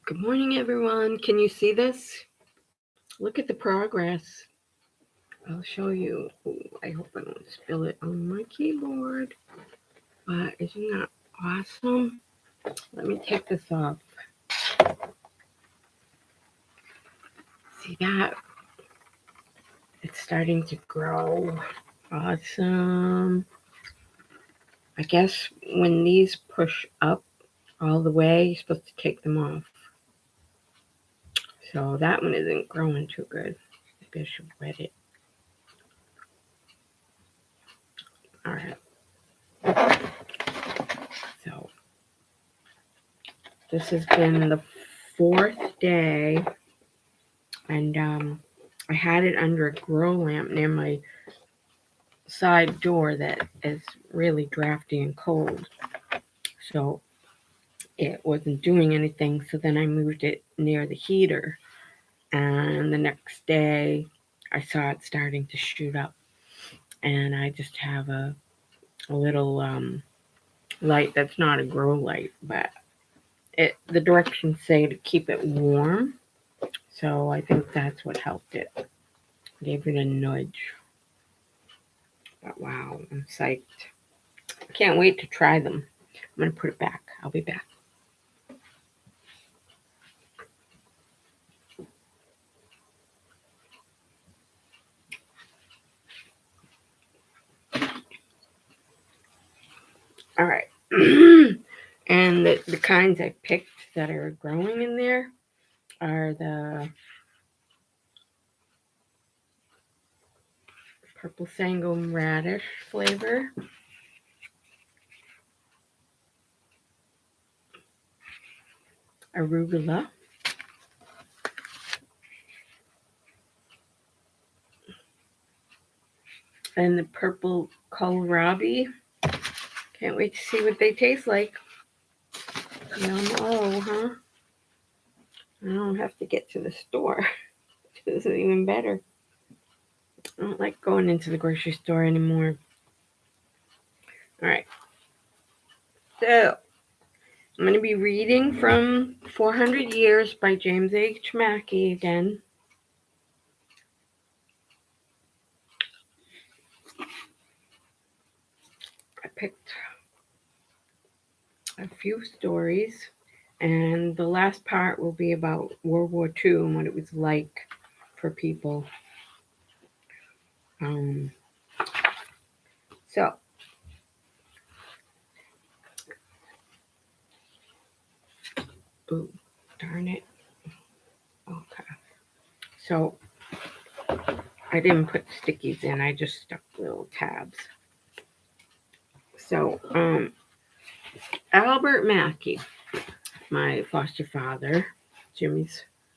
Good morning, everyone. Can you see this? Look at the progress. I'll show you. Ooh, I hope I don't spill it on my keyboard. But isn't that awesome? Let me take this off. See that? It's starting to grow. Awesome. I guess when these push up all the way, you're supposed to take them off. So that one isn't growing too good. Maybe I should wet it. All right. So this has been the fourth day, and I had it under a grow lamp near my side door that is really drafty and cold. So it wasn't doing anything. So then I moved it near the heater, and the next day I saw it starting to shoot up, and I just have a little light that's not a grow light, but the directions say to keep it warm. So I think that's what helped it. Gave it a nudge. But wow, I'm psyched. Can't wait to try them. I'm going to put it back. I'll be back. All right. And the kinds I picked that are growing in there are the purple sangum radish flavor, arugula, and the purple kohlrabi. Can't wait to see what they taste like. Yum, huh? I don't have to get to the store. This is even better. I don't like going into the grocery store anymore. All right. So, I'm going to be reading from 400 Years by James H. Mackey again. I picked a few stories, and the last part will be about World War II and what it was like for people. So, ooh, darn it. Okay. So, I didn't put stickies in, I just stuck little tabs. So, Albert Mackey, my foster father,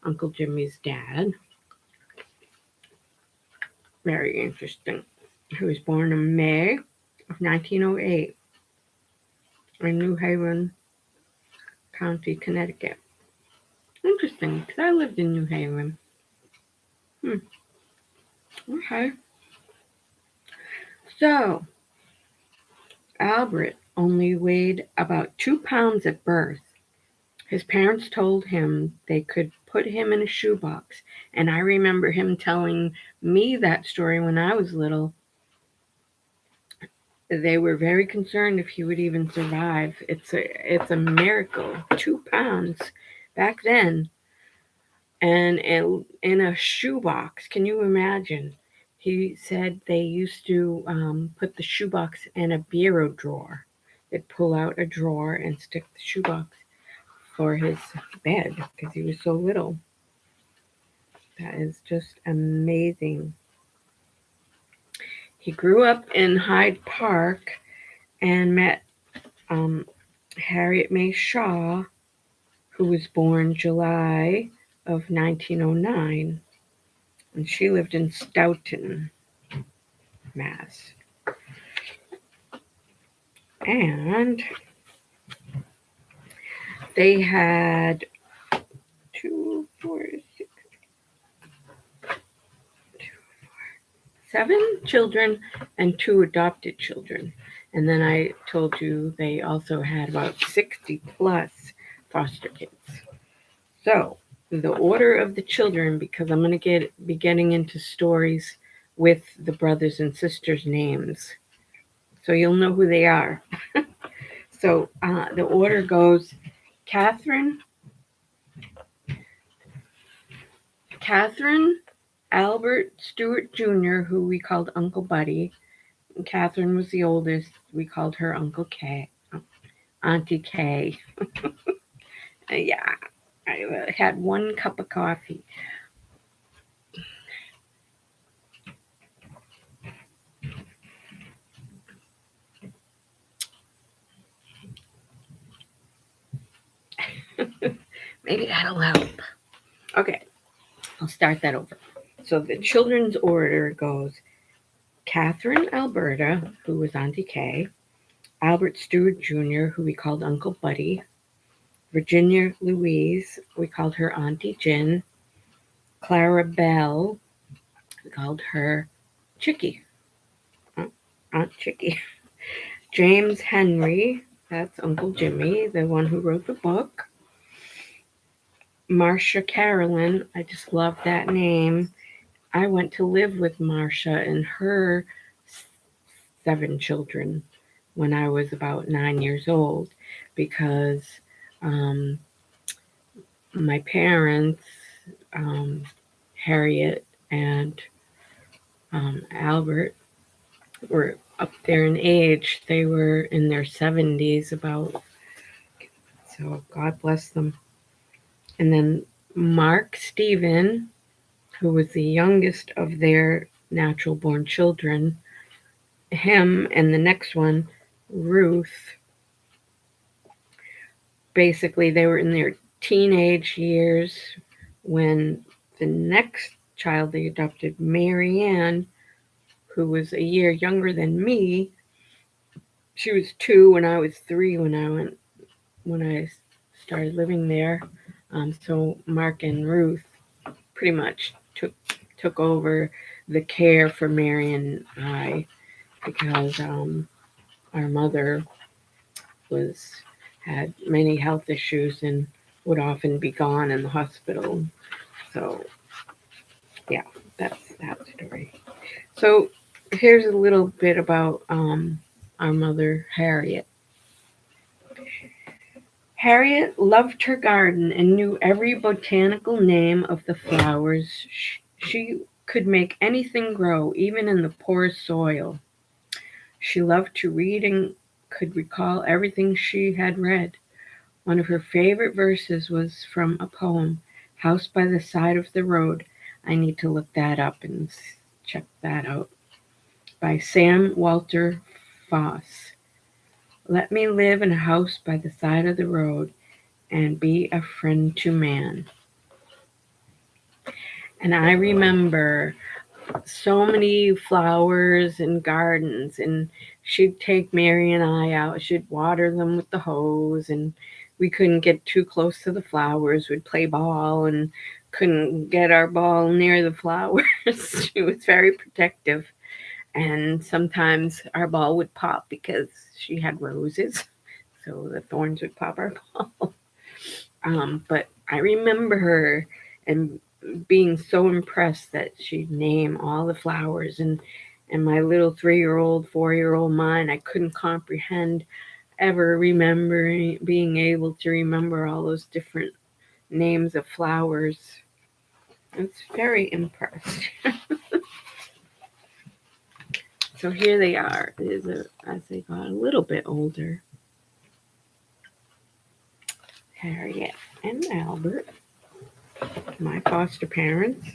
Uncle Jimmy's dad. Very interesting. He was born in May of 1908 in New Haven County, Connecticut. Interesting, because I lived in New Haven. Okay. So, Albert only weighed about 2 pounds at birth. His parents told him they could put him in a shoebox, and I remember him telling me that story when I was little. They were very concerned if he would even survive. It's a miracle. 2 pounds back then, and in a shoebox. Can you imagine? He said they used to put the shoebox in a bureau drawer. They'd pull out a drawer and stick the shoebox for his bed because he was so little. That is just amazing. He grew up in Hyde Park and met Harriet May Shaw, who was born July of 1909, and she lived in Stoughton, Mass. And they had 7 children and 2 adopted children. And then I told you they also had about 60 plus foster kids. So, the order of the children, because I'm going to be getting into stories with the brothers and sisters' names. So you'll know who they are. So the order goes Catherine, Albert Stewart Jr., who we called Uncle Buddy. Catherine was the oldest. We called her Uncle K, Auntie K. Yeah, I had one cup of coffee. Maybe that'll help. Okay, I'll start that over. So the children's order goes Catherine Alberta, who was Auntie K, Albert Stewart Jr., who we called Uncle Buddy, Virginia Louise, we called her Auntie Jin, Clara Bell, we called her Chickie, Aunt Chickie, James Henry, that's Uncle Jimmy, the one who wrote the book, Marcia Carolyn, I just love that name. I went to live with Marcia and her 7 children when I was about 9 years old because um, my parents, um, Harriet and Albert, were up there in age. They were in their 70s about, so God bless them. And then Mark Stephen, who was the youngest of their natural born children, him and the next one, Ruth, basically they were in their teenage years when the next child they adopted, Marianne, who was a year younger than me, she was 2 when I was 3 when I started living there. So Mark and Ruth pretty much took over the care for Mary and I because our mother had many health issues and would often be gone in the hospital. So yeah, that's that story. So here's a little bit about our mother, Harriet. Harriet loved her garden and knew every botanical name of the flowers. She could make anything grow, even in the poorest soil. She loved to read and could recall everything she had read. One of her favorite verses was from a poem, House by the Side of the Road. I need to look that up and check that out. By Sam Walter Foss. Let me live in a house by the side of the road and be a friend to man. And I remember so many flowers and gardens, and she'd take Mary and I out. She'd water them with the hose, and we couldn't get too close to the flowers. We'd play ball and couldn't get our ball near the flowers. She was very protective, and sometimes our ball would pop because she had roses, so the thorns would pop our ball. But I remember her and being so impressed that she'd name all the flowers, and my little 3-year-old, 4-year-old mind, I couldn't comprehend ever remembering being able to remember all those different names of flowers. I was very impressed. So here they are as they got a little bit older. Harriet and Albert, my foster parents,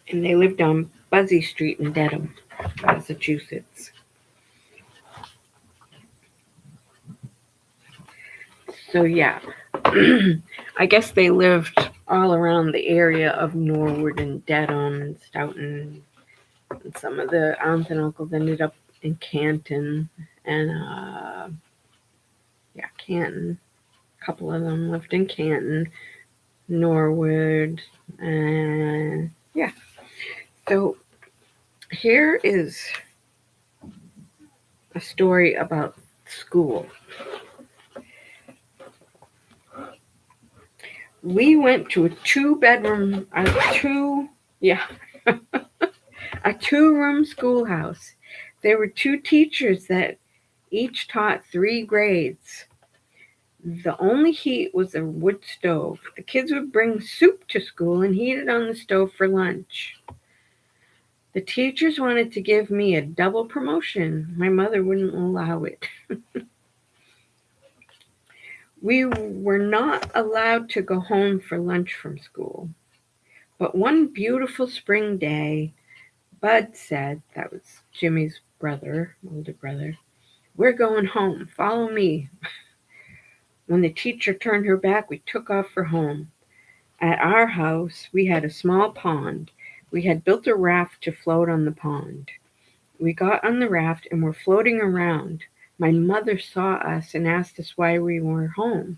and they lived on Buzzy Street in Dedham, Massachusetts. So yeah, I guess they lived all around the area of Norwood and Dedham, Stoughton, and some of the aunts and uncles ended up in Canton, and Canton. A couple of them lived in Canton, Norwood, and yeah. So here is a story about school. We went to a a 2-room schoolhouse. There were 2 teachers that each taught 3 grades. The only heat was a wood stove. The kids would bring soup to school and heat it on the stove for lunch. The teachers wanted to give me a double promotion. My mother wouldn't allow it. We were not allowed to go home for lunch from school. But one beautiful spring day, Bud said, that was Jimmy's brother, older brother, "We're going home. Follow me." When the teacher turned her back, we took off for home. At our house, we had a small pond. We had built a raft to float on the pond. We got on the raft and were floating around. My mother saw us and asked us why we were home.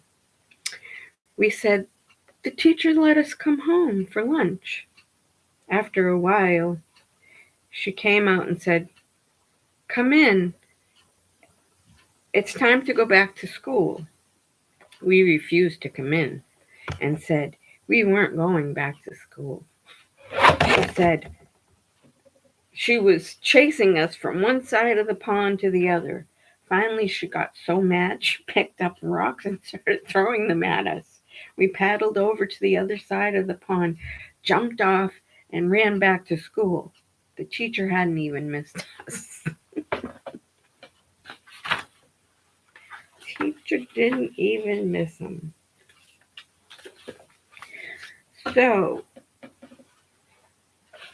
We said, "The teacher let us come home for lunch." After a while, she came out and said, "Come in. It's time to go back to school." We refused to come in and said we weren't going back to school. She said she was chasing us from one side of the pond to the other. Finally, she got so mad she picked up rocks and started throwing them at us. We paddled over to the other side of the pond, jumped off, and ran back to school. The teacher hadn't even missed us. Teacher didn't even miss him. So,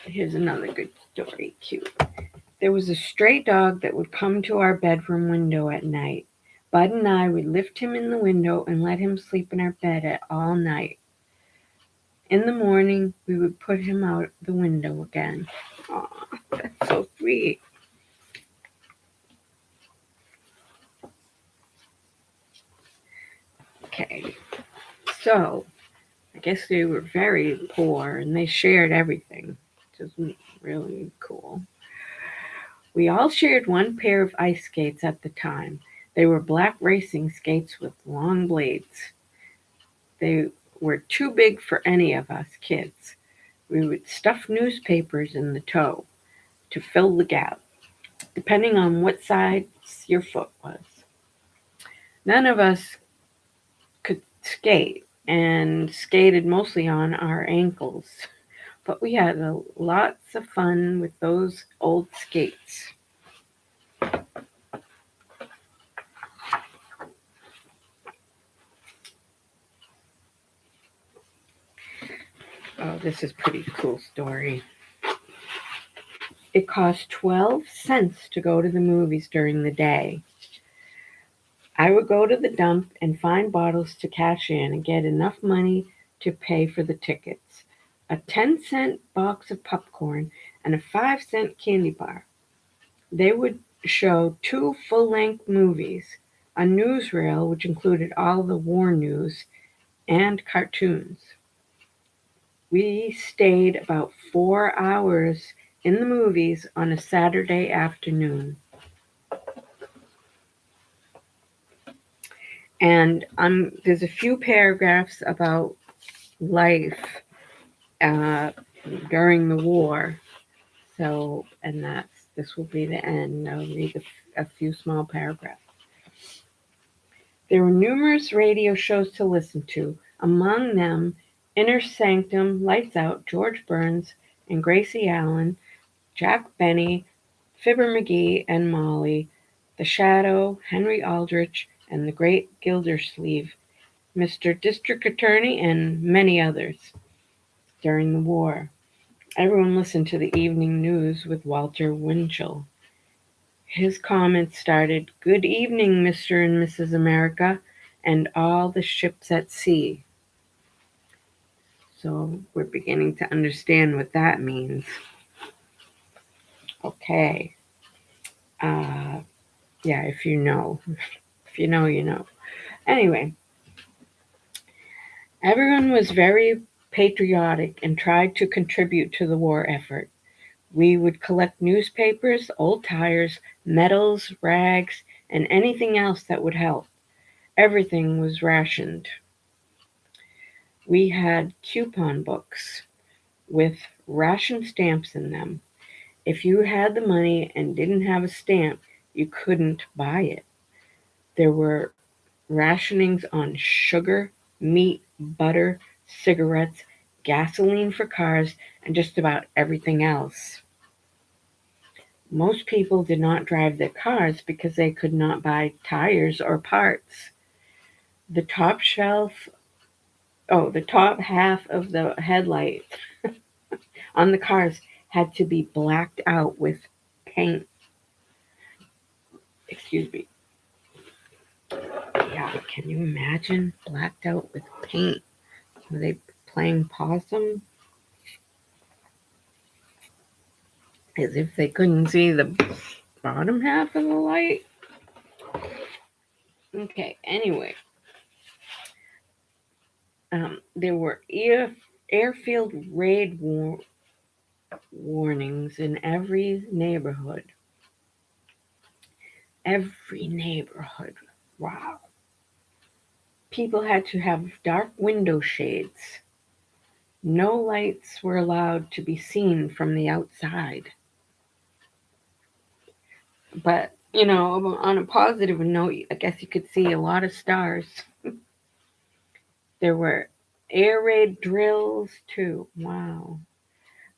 here's another good story, cute. There was a stray dog that would come to our bedroom window at night. Bud and I would lift him in the window and let him sleep in our bed all night. In the morning, we would put him out the window again. Aw, that's so sweet. Okay, so I guess they were very poor and they shared everything, which is really cool. We all shared one pair of ice skates at the time. They were black racing skates with long blades. They were too big for any of us kids. We would stuff newspapers in the toe to fill the gap, depending on what size your foot was. None of us could skate and skated mostly on our ankles, but we had lots of fun with those old skates. Oh, this is a pretty cool story. It cost 12 cents to go to the movies during the day. I would go to the dump and find bottles to cash in and get enough money to pay for the tickets. A 10-cent box of popcorn and a 5-cent candy bar. They would show 2 full-length movies, a newsreel which included all the war news, and cartoons. We stayed about 4 hours in the movies on a Saturday afternoon. And there's a few paragraphs about life during the war. So, and this will be the end. I'll read a few small paragraphs. There were numerous radio shows to listen to. Among them, Inner Sanctum, Lights Out, George Burns, and Gracie Allen, Jack Benny, Fibber McGee and Molly, The Shadow, Henry Aldrich, and the Great Gildersleeve, Mr. District Attorney, and many others. During the war, everyone listened to the evening news with Walter Winchell. His comments started, "Good evening, Mr. and Mrs. America, and all the ships at sea." So we're beginning to understand what that means. Okay. Yeah, if you know. If you know, you know. Anyway, everyone was very patriotic and tried to contribute to the war effort. We would collect newspapers, old tires, medals, rags, and anything else that would help. Everything was rationed. We had coupon books with ration stamps in them. If you had the money and didn't have a stamp, you couldn't buy it. There were rationings on sugar, meat, butter, cigarettes, gasoline for cars, and just about everything else. Most people did not drive their cars because they could not buy tires or parts. The top shelf, the top half of the headlight on the cars had to be blacked out with paint. Excuse me. Yeah, can you imagine blacked out with paint? Were they playing possum? As if they couldn't see the bottom half of the light? Okay, anyway. There were airfield raid warnings in every neighborhood. Every neighborhood. Wow. People had to have dark window shades. No lights were allowed to be seen from the outside. But, on a positive note, I guess you could see a lot of stars. There were air raid drills too. Wow.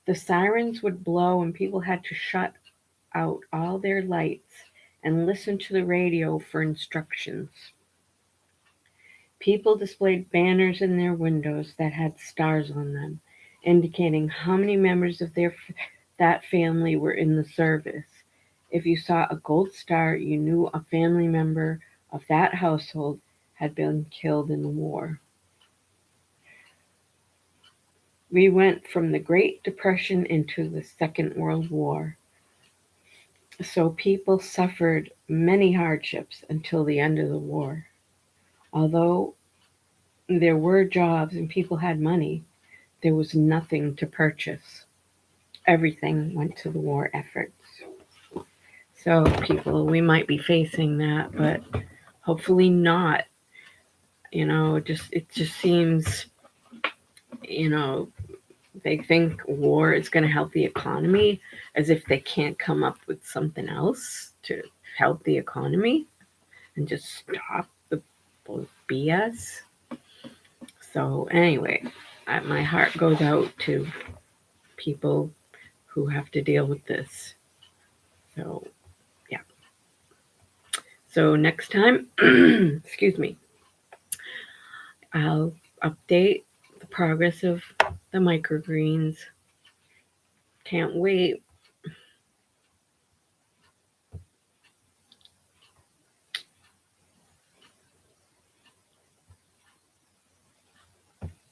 The sirens would blow and people had to shut out all their lights and listen to the radio for instructions. People displayed banners in their windows that had stars on them, indicating how many members of that family were in the service. If you saw a gold star, you knew a family member of that household had been killed in the war. We went from the Great Depression into the Second World War. So people suffered many hardships until the end of the war. Although there were jobs and people had money, there was nothing to purchase. Everything went to the war efforts. So people, we might be facing that, but hopefully not. It just seems, they think war is going to help the economy as if they can't come up with something else to help the economy and just stop the BS. So anyway, my heart goes out to people who have to deal with this. So yeah. So next time, excuse me, I'll update the progress of the microgreens. Can't wait